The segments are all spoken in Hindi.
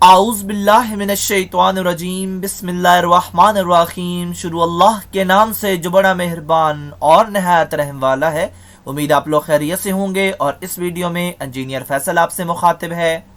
आऊज़ बिल्लाहि मिनश्शैतानिर्रजीम बिस्मिल्लाहिर्रहमानिर्रहीम। शुरू अल्लाह के नाम से जो बड़ा मेहरबान और नहायत रहम वाला है। उम्मीद आप लोग खैरियत से होंगे और इस वीडियो में इंजीनियर फैसल आपसे मुखातिब है।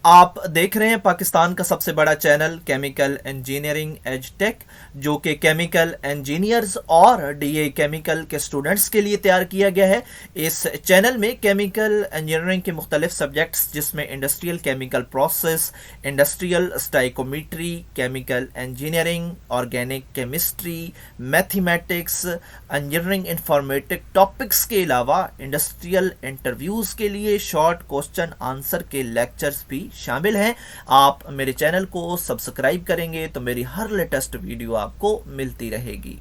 आप देख रहे हैं पाकिस्तान का सबसे बड़ा channel chemical engineering edge tech, जो कि केमिकल इंजीनियर्स और डीए केमिकल के स्टूडेंट्स के लिए तैयार किया गया है। इस चैनल में केमिकल इंजीनियरिंग के मुख्तलिफ सब्जेक्ट्स जिसमें industrial chemical process, industrial stoichiometry, chemical engineering, organic chemistry, mathematics, engineering informatic topics के अलावा इंडस्ट्रियल इंटरव्यूज़ के लिए शॉर्ट क्वेश्चन आंसर के लेक्चर्स भी शामिल हैं। आप मेरे चैनल को सब्सक्राइब करेंगे तो मेरी हर लेटेस्ट वीडियो आपको मिलती रहेगी।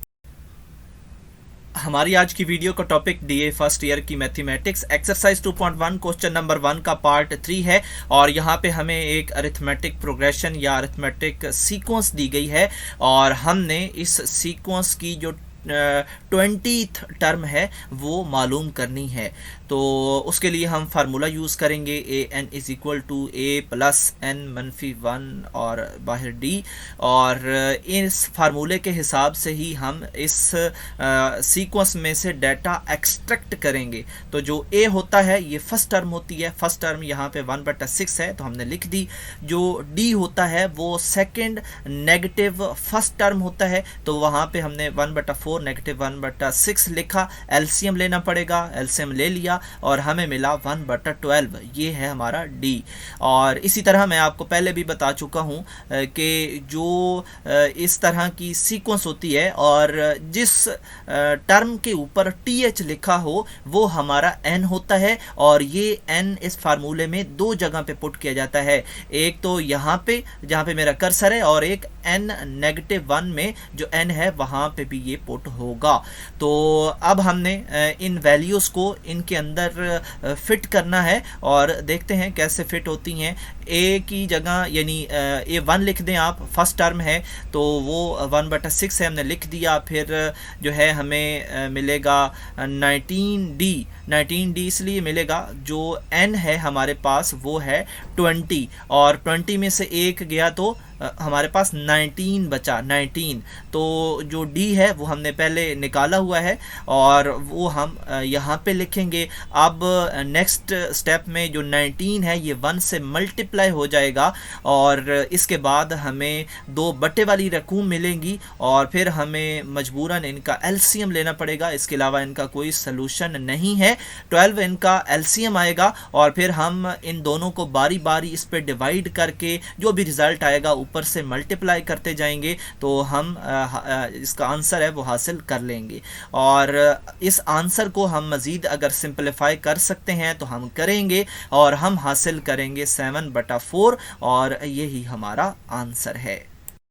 हमारी आज की वीडियो का टॉपिक डीए फर्स्ट ईयर की मैथमेटिक्स एक्सरसाइज 2.1 क्वेश्चन नंबर 1 का पार्ट 3 है। और यहाँ पे हमें एक अरिथमेटिक प्रोग्रेशन या अरिथमेटिक सीक्वेंस दी गई है और हमने इस सीक्वेंस की जो 20th टर्म है वो मालूम करनी है। तो उसके लिए हम फार्मूला यूज़ करेंगे A N is equal to A plus N मनफी 1 और बाहर डी। और इस फार्मूले के हिसाब से ही हम इस सीक्वेंस में से डाटा एक्सट्रैक्ट करेंगे। तो जो ए होता है ये फर्स्ट टर्म होती है, फर्स्ट टर्म यहाँ पे 1/6 है तो हमने लिख दी। जो डी होता है वो सेकंड नेगेटिव फर्स्ट टर्म होता है तो वहाँ पे हमने 1/4 नेगेटिव 1/6 लिखा। एलसीएम लेना पड़ेगा, एलसीएम ले लिया और हमें मिला 1/12। ये है हमारा डी। और इसी तरह मैं आपको पहले भी बता चुका हूँ कि जो इस तरह की सीक्वेंस होती है और जिस टर्म के ऊपर टीएच लिखा हो वो हमारा एन होता है। और ये एन इस फार्मूले में दो जगह पे पुट किया जाता है, एक तो यहाँ पे जहाँ पे मेरा कर्सर है और एक n-1 में जो n है वहाँ पे भी ये पुट होगा। तो अब हमने इन वैल्यूज़ को इनके अंदर फिट करना है और देखते हैं कैसे फिट होती हैं। ए की जगह यानी A1 लिख दें आप, फर्स्ट टर्म है तो वो 1/6 है, हमने लिख दिया। फिर जो है हमें मिलेगा 19D इसलिए मिलेगा जो n है हमारे पास वो है 20 और 20 में से एक गया तो हमारे पास 19 बचा, 19। तो जो D है वो हमने पहले निकाला हुआ है और वो हम यहाँ पे लिखेंगे। अब नेक्स्ट स्टेप में जो 19 है ये 1 से मल्टीप्लाई हो जाएगा और इसके बाद हमें 2 बटे वाली रकूम मिलेंगी और फिर हमें मजबूरन इनका एलसीएम लेना पड़ेगा। इसके अलावा इनका कोई सलूशन नहीं है। 12 इनका एलसीएम आएगा और फिर हम इन दोनों को बारी बारी इस पर डिवाइड करके जो भी रिज़ल्ट आएगा ऊपर से मल्टीप्लाई करते जाएंगे तो हम इसका आंसर है वो हासिल कर लेंगे। और इस आंसर को हम मज़ीद अगर सिंपलीफाई कर सकते हैं तो हम करेंगे और हम हासिल करेंगे 7/4 और यही हमारा आंसर है।